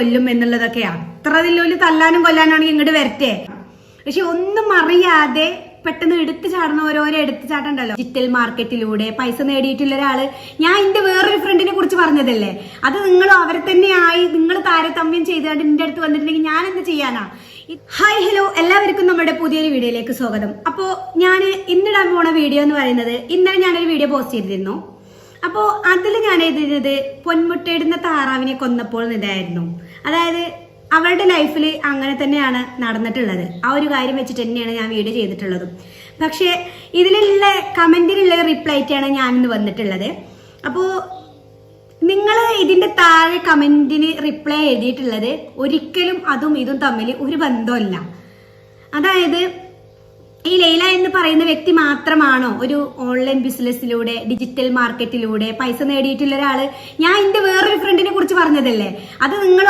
കൊല്ലും എന്നുള്ളതൊക്കെ അത്ര വലിയ തല്ലാനും കൊല്ലാനാണെങ്കിൽ ഇങ്ങോട്ട് വരട്ടെ. പക്ഷെ ഒന്നും അറിയാതെ പെട്ടെന്ന് എടുത്തു ചാടണ ഓരോരോ എടുത്തു ചാട്ടണ്ടല്ലോ. ഡിജിറ്റൽ മാർക്കറ്റിലൂടെ പൈസ നേടിയിട്ടുള്ള ഒരാള്, ഞാൻ എന്റെ വേറൊരു ഫ്രണ്ടിനെ കുറിച്ച് പറഞ്ഞതല്ലേ, അത് നിങ്ങളും അവരെ തന്നെ ആയി നിങ്ങൾ താരതമ്യം ചെയ്തുകൊണ്ട് എന്റെ അടുത്ത് വന്നിട്ടുണ്ടെങ്കിൽ ഞാൻ എന്ത് ചെയ്യാനാ? ഹായ് ഹലോ, എല്ലാവർക്കും നമ്മുടെ പുതിയൊരു വീഡിയോയിലേക്ക് സ്വാഗതം. അപ്പോൾ ഞാൻ ഇന്നിടാൻ പോണ വീഡിയോ എന്ന് പറയുന്നത്, ഇന്നലെ ഞാനൊരു വീഡിയോ പോസ്റ്റ് ചെയ്തിരുന്നു. അപ്പോൾ അതിൽ ഞാൻ എഴുതിയത് പൊന്മുട്ടയിടുന്ന താറാവിനെ കൊന്നപ്പോൾ ഇതായിരുന്നു. അതായത് അവളുടെ ലൈഫിൽ അങ്ങനെ തന്നെയാണ് നടന്നിട്ടുള്ളത്. ആ ഒരു കാര്യം വെച്ചിട്ട് തന്നെയാണ് ഞാൻ വീഡിയോ ചെയ്തിട്ടുള്ളതും. പക്ഷേ ഇതിലുള്ള കമന്റിലുള്ള റിപ്ലൈ ആയിട്ടാണ് ഞാനിന്ന് വന്നിട്ടുള്ളത്. അപ്പോൾ നിങ്ങൾ ഇതിന്റെ താഴെ കമന്റിന് റിപ്ലൈ എഴുതിയിട്ടുള്ളത് ഒരിക്കലും അതും ഇതും തമ്മിൽ ഒരു ബന്ധമില്ല. അതായത് ഈ ലൈല എന്ന് പറയുന്ന വ്യക്തി മാത്രമാണോ ഒരു ഓൺലൈൻ ബിസിനസ്സിലൂടെ ഡിജിറ്റൽ മാർക്കറ്റിലൂടെ പൈസ നേടിയിട്ടുള്ള ഒരാള്? ഞാൻ എന്റെ വേറൊരു ഫ്രണ്ടിനെ കുറിച്ച് പറഞ്ഞതല്ലേ, അത് നിങ്ങൾ